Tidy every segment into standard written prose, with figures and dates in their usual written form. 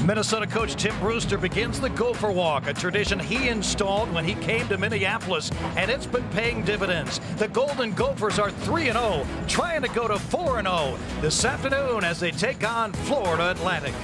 Minnesota coach Tim Brewster begins the Gopher Walk, a tradition he installed when he came to Minneapolis, and it's been paying dividends. The Golden Gophers are 3-0, trying to go to 4-0 this afternoon as they take on Florida Atlantic.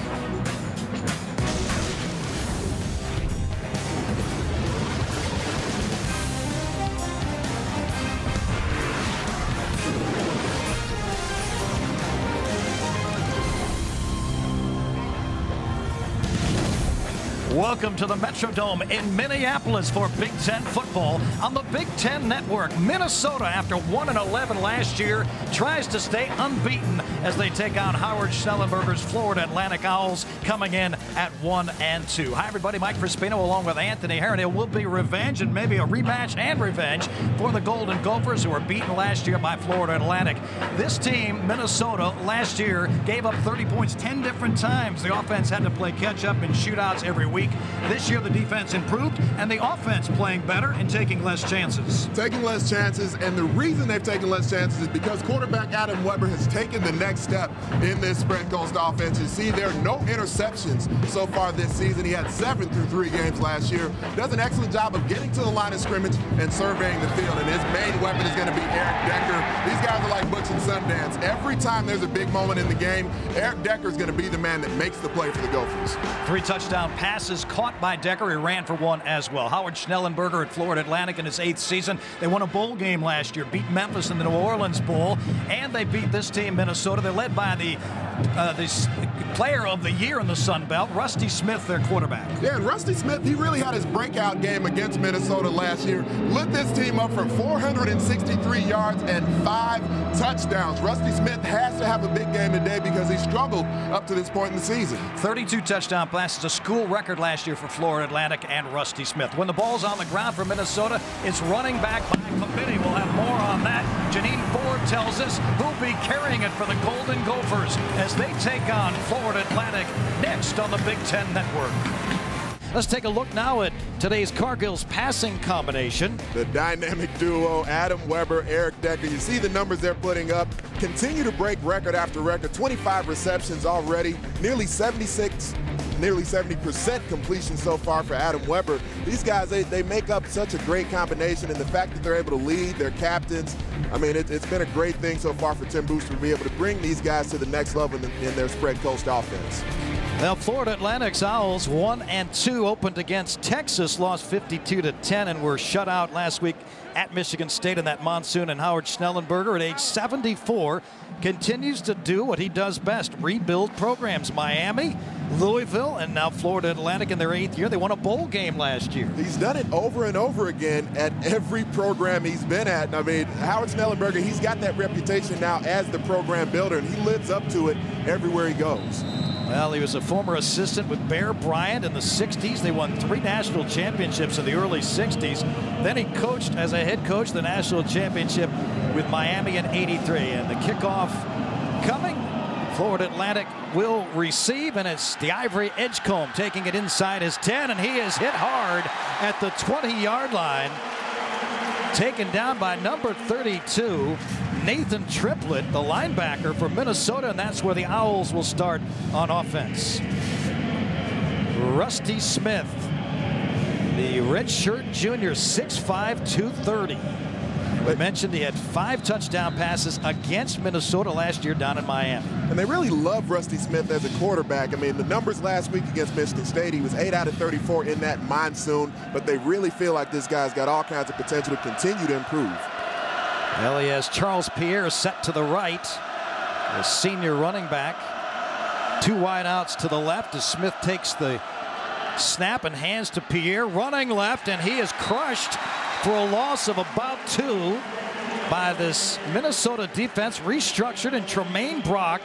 Welcome to the Metrodome in Minneapolis for Big Ten football on the Big Ten Network. Minnesota, after 1-11 last year, tries to stay unbeaten as they take on Howard Schnellenberger's Florida Atlantic Owls, coming in at 1-2. Hi, everybody. Mike Crispino along with Anthony Herron. It will be revenge and maybe a rematch and revenge for the Golden Gophers, who were beaten last year by Florida Atlantic. This team, Minnesota, last year gave up 30 points 10 different times. The offense had to play catch-up in shootouts every week. This year, the defense improved, and the offense playing better and taking less chances. Taking less chances, and the reason they've taken less chances is because quarterback Adam Weber has taken the next step in this spread coast offense. You see, there are no interceptions so far this season. He had 7 through 3 games last year. Does an excellent job of getting to the line of scrimmage and surveying the field, and his main weapon is going to be Eric Decker. These guys are like Butch and Sundance. Every time there's a big moment in the game, Eric Decker is going to be the man that makes the play for the Gophers. 3 touchdown passes caught by Decker. He ran for 1 as well. Howard Schnellenberger at Florida Atlantic in his 8th season. They won a bowl game last year, beat Memphis in the New Orleans Bowl, and they beat this team, Minnesota. They're led by the player of the year in the Sun Belt, Rusty Smith, their quarterback. Yeah, and Rusty Smith, he really had his breakout game against Minnesota last year. Lit this team up for 463 yards and 5 touchdowns. Rusty Smith has to have a big game today because he struggled up to this point in the season. 32 touchdown passes, a school record last year for Florida Atlantic and Rusty Smith. When the ball's on the ground for Minnesota, it's running back by committee. We'll have more on that. Janine Ford tells us who'll be carrying it for the Golden Gophers as they take on Florida Atlantic next on the Big Ten Network. Let's take a look now at today's Cargill's passing combination. The dynamic duo, Adam Weber, Eric Decker. You see the numbers they're putting up. Continue to break record after record. 25 receptions already, nearly 70% completion so far for Adam Weber. These guys, they make up such a great combination, and the fact that they're able to lead their captains, I mean, it's been a great thing so far for Tim Brewster to be able to bring these guys to the next level in their spread coast offense. Now, Florida Atlantic's Owls 1-2 opened against Texas, lost 52-10, and were shut out last week at Michigan State in that monsoon. And Howard Schnellenberger, at age 74, continues to do what he does best: rebuild programs. Miami, Louisville, and now Florida Atlantic in their 8th year. They won a bowl game last year. He's done it over and over again at every program he's been at. I mean, Howard Schnellenberger, he's got that reputation now as the program builder, and he lives up to it everywhere he goes. Well, he was a former assistant with Bear Bryant in the 60s. They won 3 national championships in the early 60s. Then he coached as a head coach the national championship with Miami in '83. And the kickoff coming. Florida Atlantic will receive, and it's the Ivory Edgecombe taking it inside his 10, and he is hit hard at the 20-yard line. Taken down by number 32, Nathan Triplett, the linebacker for Minnesota, and that's where the Owls will start on offense. Rusty Smith, the redshirt junior, 6'5", 230. We mentioned he had 5 touchdown passes against Minnesota last year down in Miami. And they really love Rusty Smith as a quarterback. I mean, the numbers last week against Michigan State, he was 8 out of 34 in that monsoon, but they really feel like this guy's got all kinds of potential to continue to improve. Well, he has Charles Pierre set to the right, the senior running back. 2 wideouts to the left as Smith takes the snap and hands to Pierre, running left, and he is crushed for a loss of about 2 by this Minnesota defense, restructured, and Tremaine Brock,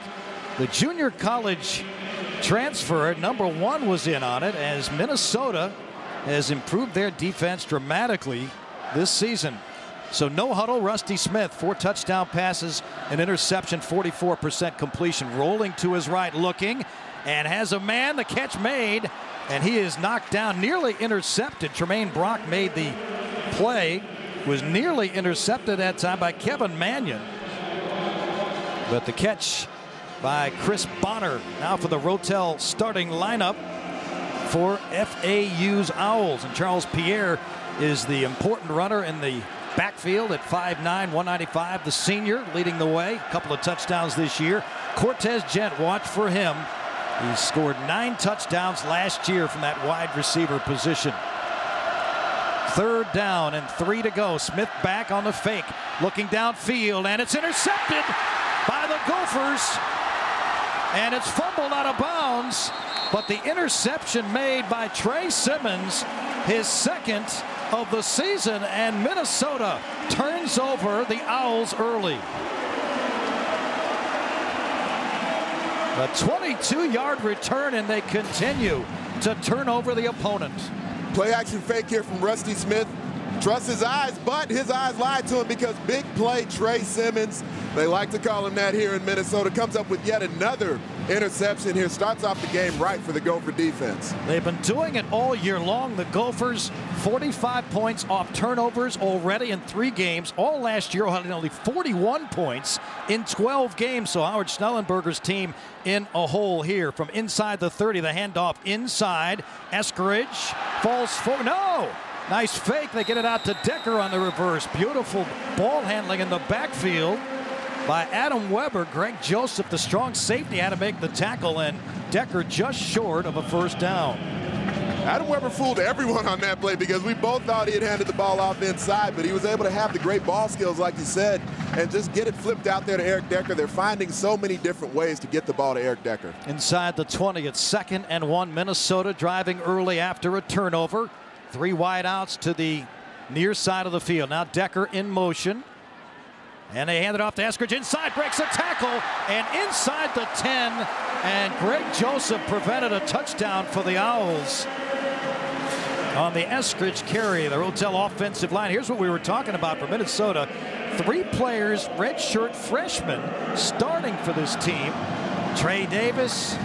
the junior college transfer, number 1, was in on it, as Minnesota has improved their defense dramatically this season. So no huddle, Rusty Smith, 4 touchdown passes, an interception, 44% completion, rolling to his right, looking, and has a man, the catch made, and he is knocked down, nearly intercepted. Tremaine Brock made the play, was nearly intercepted that time by Kevin Mannion, but the catch by Chris Bonner. Now for the Rotel starting lineup for FAU's Owls. And Charles Pierre is the important runner in the backfield at 5'9", 195. The senior leading the way. A couple of touchdowns this year. Cortez Gent, watch for him. He scored 9 touchdowns last year from that wide receiver position. 3rd down and 3 to go. Smith back on the fake, looking downfield, and it's intercepted by the Gophers. And it's fumbled out of bounds, but the interception made by Trey Simmons, his 2nd of the season, and Minnesota turns over the Owls early. A 22-yard return, and they continue to turn over the opponent. Play action fake here from Rusty Smith. Trusts his eyes, but his eyes lied to him because big play Trey Simmons, they like to call him that here in Minnesota, comes up with yet another interception here. Starts off the game right for the Gopher defense. They've been doing it all year long. The Gophers, 45 points off turnovers already in 3 games. All last year had only 41 points in 12 games. So Howard Schnellenberger's team in a hole here. From inside the 30, the handoff inside. Eskridge falls forward. No! Nice fake. They get it out to Decker on the reverse. Beautiful ball handling in the backfield by Adam Weber. Greg Joseph, the strong safety, had to make the tackle, and Decker just short of a 1st down. Adam Weber fooled everyone on that play because we both thought he had handed the ball off inside, but he was able to have the great ball skills, like you said, and just get it flipped out there to Eric Decker. They're finding so many different ways to get the ball to Eric Decker. Inside the 20, it's 2nd and 1. Minnesota driving early after a turnover. 3 wide outs to the near side of the field. Now Decker in motion. And they hand it off to Eskridge inside, breaks a tackle, and inside the 10, and Greg Joseph prevented a touchdown for the Owls on the Eskridge carry. The Rotel offensive line. Here's what we were talking about for Minnesota. 3 players, redshirt freshmen, starting for this team. Trey Davis,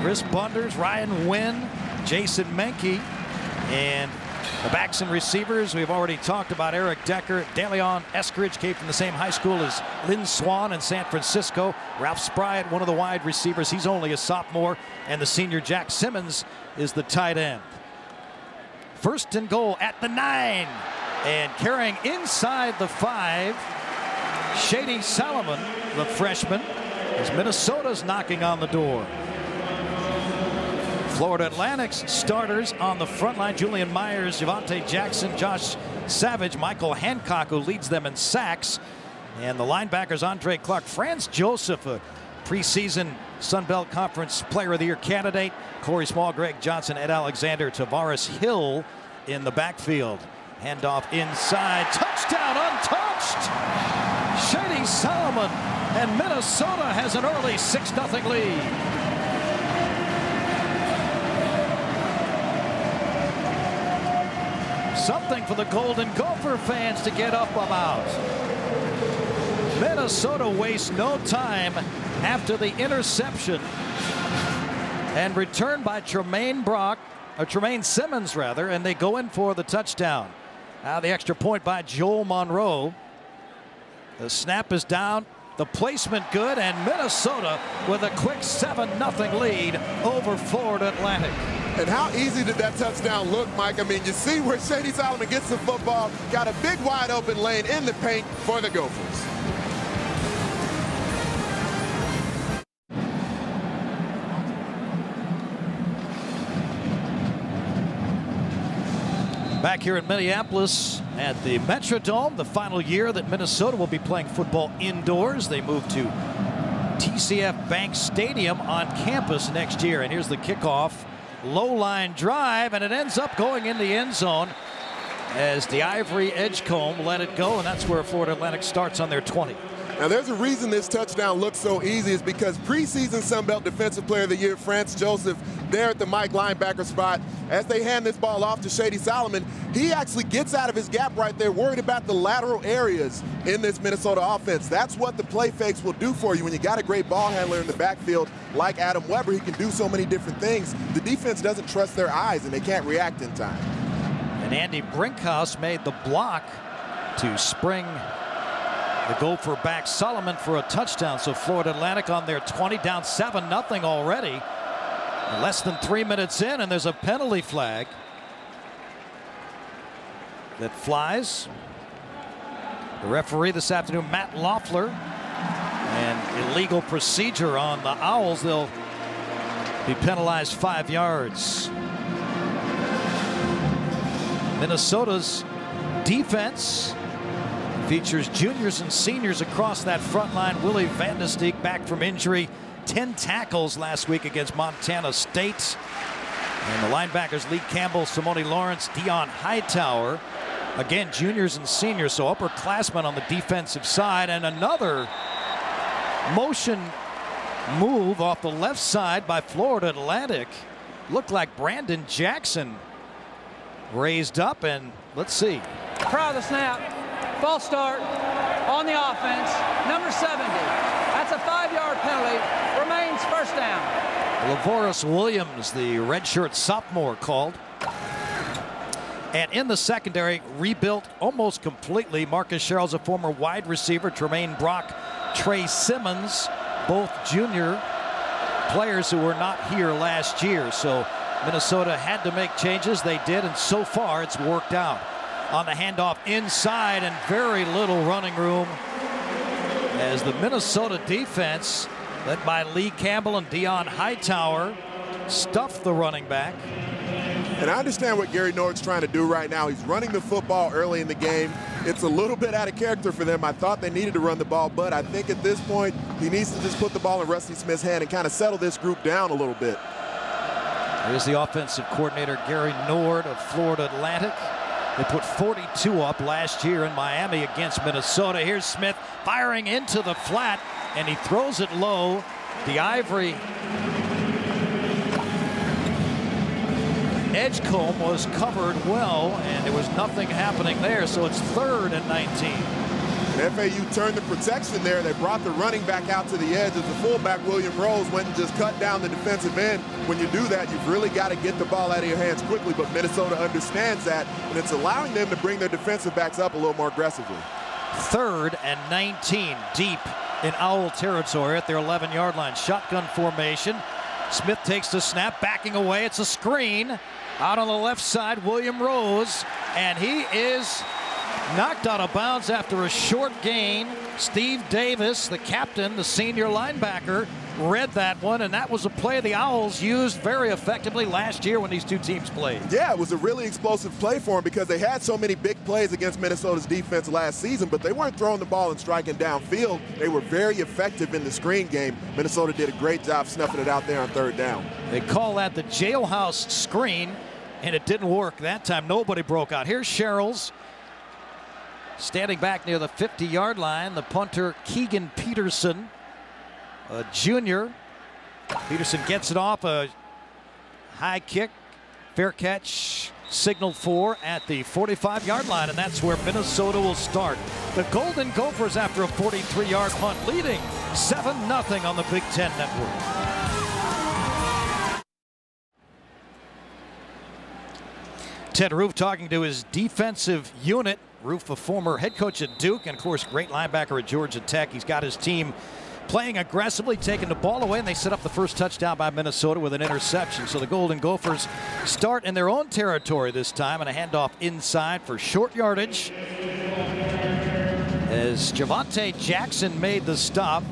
Chris Bunders, Ryan Wynn, Jason Menke, and the backs and receivers, we've already talked about Eric Decker. DeLeon Eskridge came from the same high school as Lynn Swan in San Francisco. Ralph Spryatt, one of the wide receivers. He's only a sophomore. And the senior Jack Simmons is the tight end. 1st and goal at the 9. And carrying inside the 5, Shady Solomon, the freshman, as Minnesota's knocking on the door. Florida Atlantic's starters on the front line: Julian Myers, Javante Jackson, Josh Savage, Michael Hancock, who leads them in sacks, and the linebackers Andre Clark, Franz Joseph, a preseason Sun Belt Conference Player of the Year candidate, Corey Small, Greg Johnson, Ed Alexander, Tavares Hill in the backfield. Handoff inside, touchdown untouched. Shady Solomon, and Minnesota has an early 6-0 lead. Something for the Golden Gopher fans to get up about. Minnesota wastes no time after the interception and returned by Tremaine Simmons rather, and they go in for the touchdown. Now the extra point by Joel Monroe. The snap is down, the placement good, and Minnesota with a quick 7-0 lead over Florida Atlantic. And how easy did that touchdown look, Mike? I mean, you see where Shady Solomon gets the football, got a big wide open lane in the paint for the Gophers. Back here in Minneapolis at the Metrodome, the final year that Minnesota will be playing football indoors. They move to TCF Bank Stadium on campus next year. And here's the kickoff. Low line drive, and it ends up going in the end zone as the Ivory Edgecombe let it go, and that's where Florida Atlantic starts on their 20. Now, there's a reason this touchdown looks so easy, is because preseason Sun Belt Defensive Player of the Year, Franz Joseph, there at the Mike linebacker spot, as they hand this ball off to Shady Solomon, he actually gets out of his gap right there, worried about the lateral areas in this Minnesota offense. That's what the play fakes will do for you when you got a great ball handler in the backfield like Adam Weber. He can do so many different things. The defense doesn't trust their eyes, and they can't react in time. And Andy Brinkhouse made the block to spring The Gopher back Solomon for a touchdown. So Florida Atlantic on their 20, down 7-0 already. Less than 3 minutes in, and there's a penalty flag that flies. The referee this afternoon, Matt Loeffler, and illegal procedure on the Owls. They'll be penalized 5 yards. Minnesota's defense features juniors and seniors across that front line. Willie Van de Steek back from injury. 10 tackles last week against Montana State. And the linebackers, Lee Campbell, Simone Lawrence, Dion Hightower. Again, juniors and seniors, so upperclassmen on the defensive side. And another motion move off the left side by Florida Atlantic. Looked like Brandon Jackson raised up, and let's see. Prior to the snap, false start on the offense, number 70. That's a 5-yard penalty, remains first down. Lavoris Williams, the redshirt sophomore, called. And in the secondary, rebuilt almost completely. Marcus Sherrill's a former wide receiver. Tremaine Brock, Trey Simmons, both junior players who were not here last year. So Minnesota had to make changes. They did, and so far it's worked out. On the handoff inside, and very little running room as the Minnesota defense, led by Lee Campbell and Dion Hightower, stuffed the running back. And I understand what Gary Norton's trying to do right now. He's running the football early in the game. It's a little bit out of character for them. I thought they needed to run the ball, but I think at this point, he needs to just put the ball in Rusty Smith's hand and kind of settle this group down a little bit. There's the offensive coordinator, Gary Nord of Florida Atlantic. They put 42 up last year in Miami against Minnesota. Here's Smith firing into the flat, and he throws it low. The Ivory Edgecombe was covered well, and there was nothing happening there, so it's 3rd and 19. And FAU turned the protection there. They brought the running back out to the edge as the fullback, William Rose, went and just cut down the defensive end. When you do that, you've really got to get the ball out of your hands quickly, but Minnesota understands that, and it's allowing them to bring their defensive backs up a little more aggressively. 3rd and 19, deep in Owl territory at their 11-yard line. Shotgun formation. Smith takes the snap, backing away. It's a screen. Out on the left side, William Rose, and he is knocked out of bounds after a short gain. Steve Davis, the captain, the senior linebacker, read that one, and that was a play the Owls used very effectively last year when these two teams played. Yeah, it was a really explosive play for them because they had so many big plays against Minnesota's defense last season, but they weren't throwing the ball and striking downfield. They were very effective in the screen game. Minnesota did a great job snuffing it out there on 3rd down. They call that the jailhouse screen, and it didn't work that time. Nobody broke out. Here's Sherrills standing back near the 50-yard line. The punter, Keegan Peterson, a junior. Peterson gets it off a high kick. Fair catch signaled for at the 45-yard line, and that's where Minnesota will start. The Golden Gophers, after a 43-yard punt, leading 7-0 on the Big Ten Network. Ted Roof talking to his defensive unit. Roof, a former head coach at Duke, and of course great linebacker at Georgia Tech. He's got his team playing aggressively, taking the ball away, and they set up the first touchdown by Minnesota with an interception. So the Golden Gophers start in their own territory this time, and a handoff inside for short yardage as Javonte Jackson made the stop.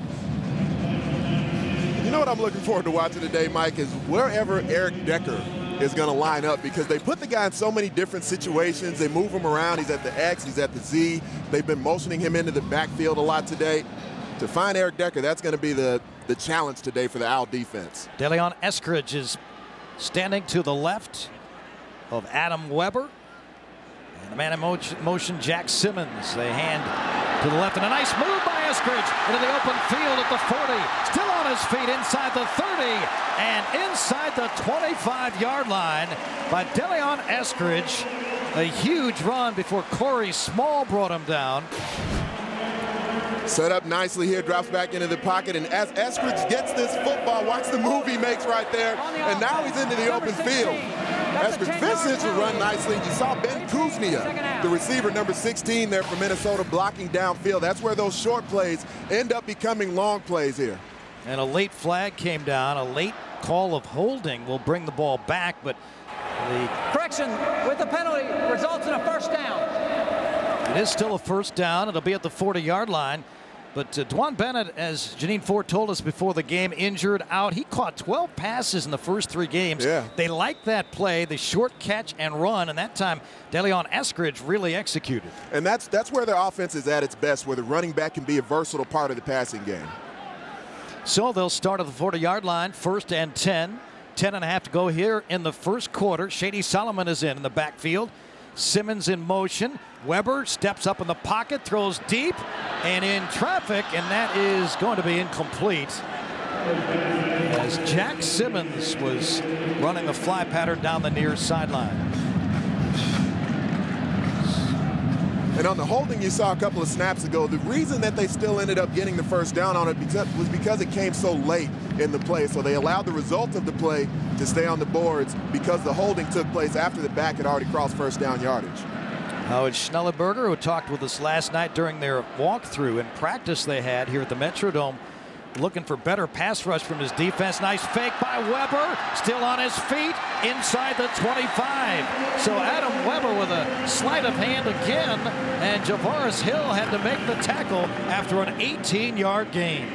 You know what I'm looking forward to watching today, Mike, is wherever Eric Decker is going to line up, because they put the guy in so many different situations. They move him around. He's at the X, he's at the Z. They've been motioning him into the backfield a lot today. To find Eric Decker, that's going to be the challenge today for the Owl defense. Deleon Eskridge is standing to the left of Adam Weber. And the man in motion, Jack Simmons. They hand to the left, and a nice move by Eskridge into the open field at the 40. Still on his feet inside the 30 and inside the 25-yard line by Deleon Eskridge. A huge run before Corey Small brought him down. Set up nicely here, drops back into the pocket, and as Eskridge gets this football, watch the move he makes right there, and now he's into the open field. As Vincent will run nicely. You saw Ben Kuznia, the receiver number 16 there for Minnesota, blocking downfield. That's where those short plays end up becoming long plays here. And a late flag came down. A late call of holding will bring the ball back, but the correction with the penalty results in a first down. It is still a first down. It'll be at the 40-yard line. But Dwan Bennett, as Janine Ford told us before the game, injured out. He caught 12 passes in the first 3 games. Yeah. They liked that play, the short catch and run, and that time DeLeon Eskridge really executed. And that's where their offense is at its best, where the running back can be a versatile part of the passing game. So they'll start at the 40-yard line, 1st and 10. 10.5 to go here in the first quarter. Shady Solomon is in the backfield. Simmons in motion. Weber steps up in the pocket, throws deep and in traffic, and that is going to be incomplete. As Jack Simmons was running the fly pattern down the near sideline. And on the holding you saw a couple of snaps ago, the reason that they still ended up getting the first down on it was because it came so late in the play. So they allowed the result of the play to stay on the boards because the holding took place after the back had already crossed first down yardage. Howard Schnellenberger, who talked with us last night during their walkthrough and practice they had here at the Metrodome, looking for better pass rush from his defense. Nice fake by Weber, still on his feet inside the 25. So Adam Weber with a sleight of hand again, and Javaris Hill had to make the tackle after an 18-yard gain.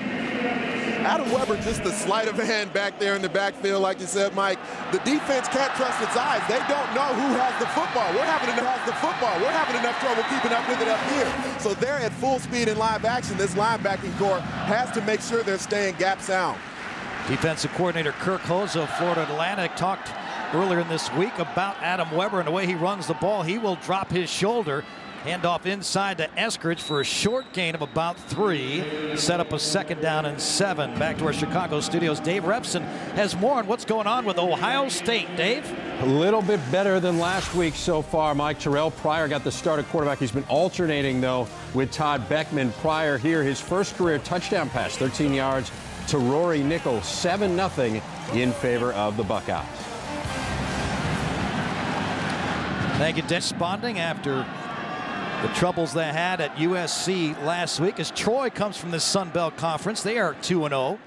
Adam Weber, just a sleight of hand back there in the backfield, like you said, Mike. The defense can't trust its eyes. They don't know who has the football. We're having enough trouble keeping up with it up here. So they're at full speed in live action. This linebacking core has to make sure they're staying gap sound. Defensive coordinator Kirk Hose of Florida Atlantic talked earlier in this week about Adam Weber and the way he runs the ball. He will drop his shoulder. Handoff inside to Eskridge for a short gain of about 3. Set up a 2nd down and 7. Back to our Chicago studios. Dave Repson has more on what's going on with Ohio State. Dave? A little bit better than last week so far, Mike. Terrell Pryor got the start at quarterback. He's been alternating, though, with Todd Beckman. Pryor here, his first career touchdown pass, 13 yards to Rory Nichols. 7-0 in favor of the Buckeyes. Thank you, desponding after the troubles they had at USC last week, as Troy comes from the Sun Belt Conference. They are 2-0.